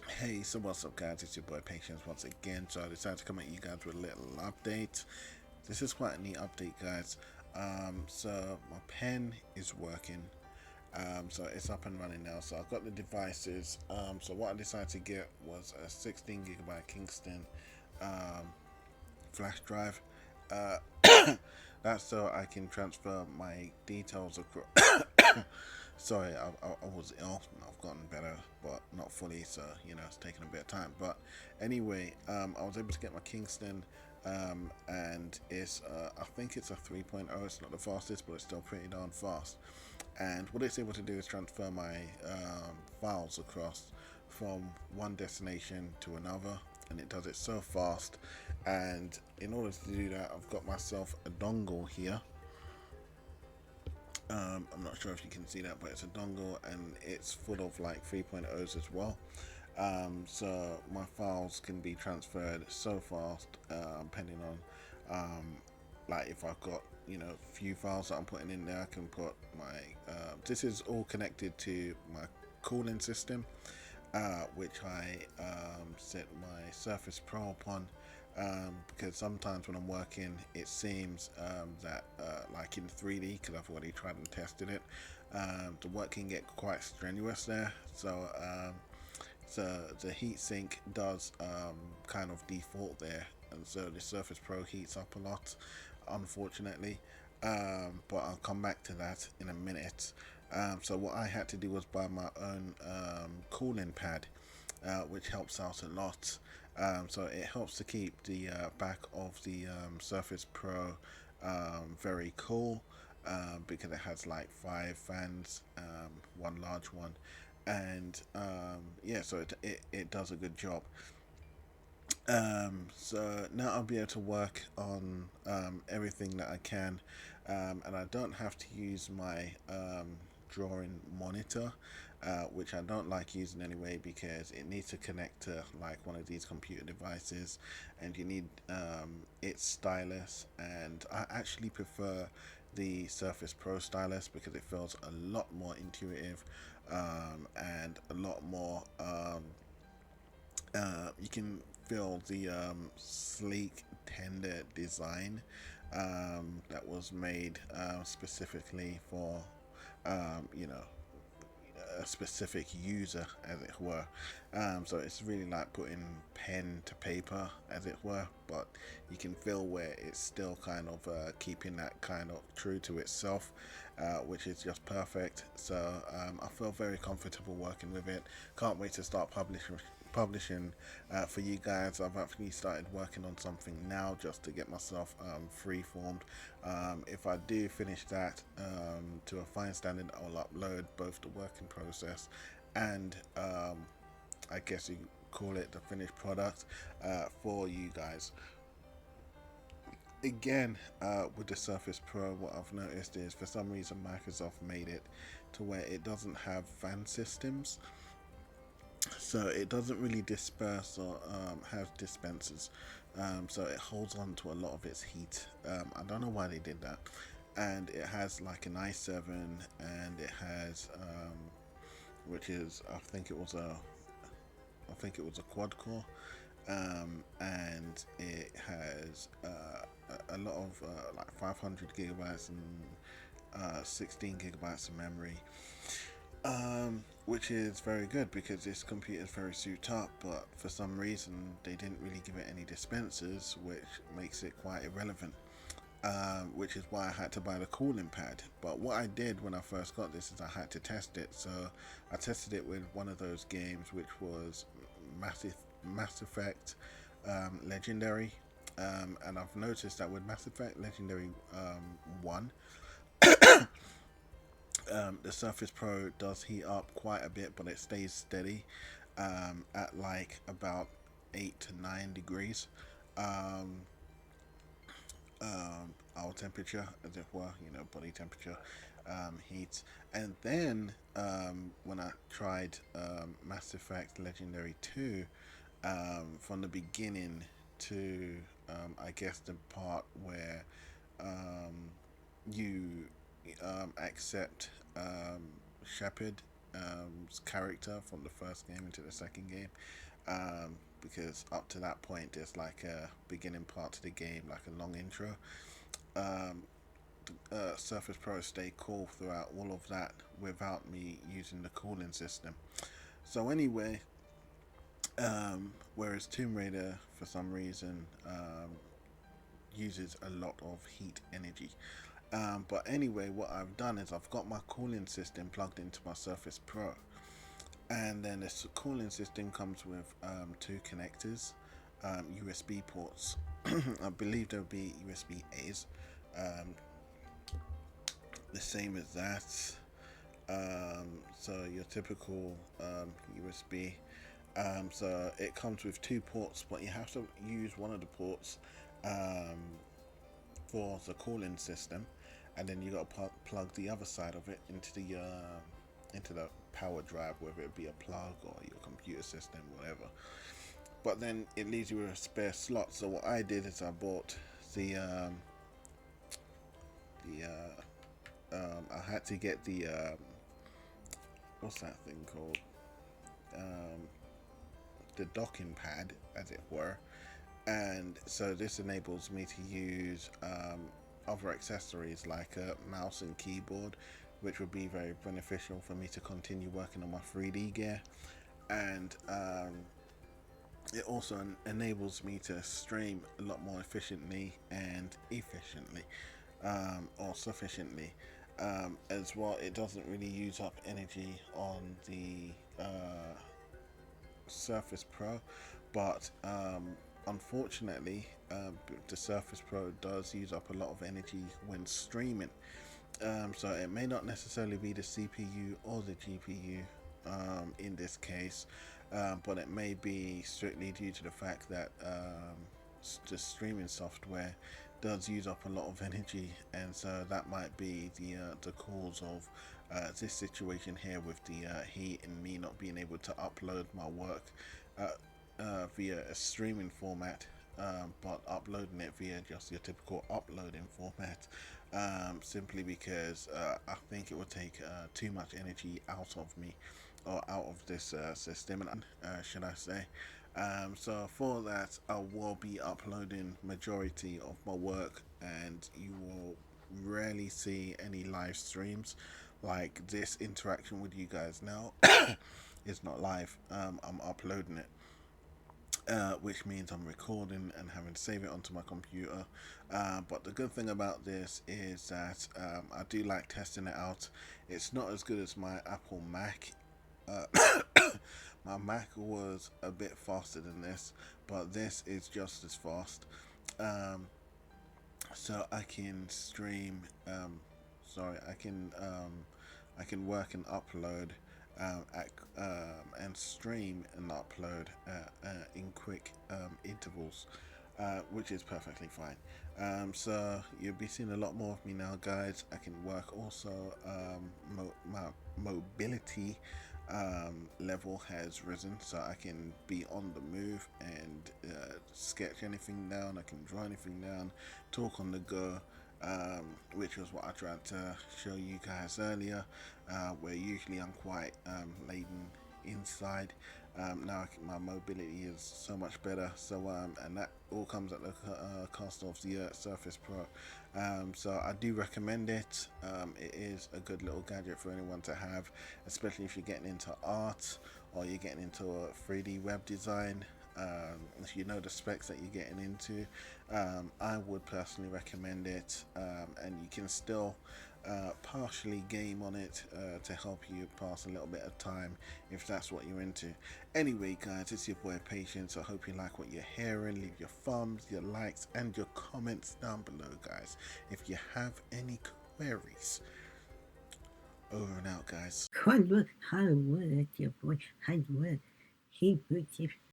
Hey, so what's up, guys? It's your boy Patience once again. So I decided to come at you guys with a little update. This is quite a neat update, guys. So my pen is working. So it's up and running now. So I've got the devices. So what I decided to get was a 16 gigabyte Kingston um, flash drive. Uh, that's so I can transfer my details across. Sorry, I was ill. I've gotten better, but not fully. So it's taking a bit of time. But anyway, I was able to get my Kingston, and it's I think it's a 3.0. It's not the fastest, but it's still pretty darn fast. And what it's able to do is transfer my files across from one destination to another, and it does it so fast. And in order to do that, I've got myself a dongle here. I'm not sure if you can see that, but it's a dongle and it's full of like 3.0s as well. So my files can be transferred so fast, depending on like if I've got few files that I'm putting in there. I can put my this is all connected to my cooling system, which I set my Surface Pro upon, because sometimes when I'm working it seems that like in 3D, because I've already tried and tested it, the work can get quite strenuous there. So the heat sink does kind of default there, and so the Surface Pro heats up a lot, unfortunately. But I'll come back to that in a minute. So what I had to do was buy my own cooling pad, which helps out a lot. So it helps to keep the back of the Surface Pro very cool, because it has like 5 fans, one large one, and yeah, so it does a good job. So now I'll be able to work on everything that I can, and I don't have to use my drawing monitor, which I don't like using anyway, because it needs to connect to like one of these computer devices, and you need its stylus. And I actually prefer the Surface Pro stylus because it feels a lot more intuitive, and a lot more. You can feel the sleek, tender design that was made specifically for you know a specific user, as it were. So it's really like putting pen to paper, as it were, but you can feel where it's still kind of keeping that kind of true to itself, which is just perfect. So I feel very comfortable working with it. Can't wait to start publishing for you guys. I've actually started working on something now just to get myself free formed. If I do finish that to a fine standard, I'll upload both the working process and I guess you call it the finished product for you guys. Again, with the Surface Pro, what I've noticed is for some reason Microsoft made it to where it doesn't have fan systems, so it doesn't really disperse or have dispensers, so it holds on to a lot of its heat. I don't know why they did that. And it has like an i7, and it has which is I think it was a quad core, and it has a lot of like 500 gigabytes and 16 gigabytes of memory, which is very good because this computer is very souped up, but for some reason they didn't really give it any dispensers, which makes it quite irrelevant. Which is why I had to buy the cooling pad. But what I did when I first got this is I had to test it. So I tested it with one of those games, which was Mass Effect Legendary. And I've noticed that with Mass Effect Legendary 1, the Surface Pro does heat up quite a bit, but it stays steady at like about 8 to 9 degrees. Um, our temperature, as it were, body temperature, heat. And then when I tried Mass Effect Legendary 2, from the beginning to I guess the part where you accept Shepard character from the first game into the second game, because up to that point there's like a beginning part to the game, like a long intro. Um, Surface Pro stay cool throughout all of that without me using the cooling system. So anyway, whereas Tomb Raider for some reason uses a lot of heat energy. But anyway, what I've done is I've got my cooling system plugged into my Surface Pro, and then this cooling system comes with two connectors, USB ports. I believe there'll be USB A's, um, the same as that. So your typical USB. So it comes with two ports, but you have to use one of the ports um, for the cooling system, and then you got to plug the other side of it into the power drive, whether it be a plug or your computer system, whatever. But then it leaves you with a spare slot. So what I did is I bought I had to get the what's that thing called? Um, the docking pad, as it were, and so this enables me to use other accessories like a mouse and keyboard, which would be very beneficial for me to continue working on my 3D gear. And it also enables me to stream a lot more efficiently and efficiently, or sufficiently. As well, it doesn't really use up energy on the Surface Pro, but unfortunately, the Surface Pro does use up a lot of energy when streaming. So it may not necessarily be the CPU or the GPU in this case, but it may be strictly due to the fact that the streaming software does use up a lot of energy, and so that might be the cause of this situation here with the heat and me not being able to upload my work uh, via a streaming format, but uploading it via just your typical uploading format, simply because I think it would take too much energy out of me, or out of this system, should I say. So for that, I will be uploading majority of my work, and you will rarely see any live streams. Like this interaction with you guys now is not live. I'm uploading it, which means I'm recording and having to save it onto my computer. But the good thing about this is that I do like testing it out. It's not as good as my Apple Mac. Uh, my Mac was a bit faster than this, but this is just as fast. Um, so I can stream. I can work and upload and stream and upload in quick intervals, which is perfectly fine. So you'll be seeing a lot more of me now, guys. I can work also. My mobility level has risen, so I can be on the move and sketch anything down. I can draw anything down, talk on the go, which was what I tried to show you guys earlier, where usually I'm quite laden inside. Now my mobility is so much better, so and that all comes at the cost of the Surface Pro. So I do recommend it. It is a good little gadget for anyone to have, especially if you're getting into art or you're getting into a 3D web design. If you know the specs that you're getting into, I would personally recommend it, and you can still partially game on it to help you pass a little bit of time if that's what you're into. Anyway, guys, it's your boy Patience. I hope you like what you're hearing. Leave your thumbs, your likes, and your comments down below, guys, if you have any queries. Over and out, guys. Hard work, your boy. Hard work. He puts it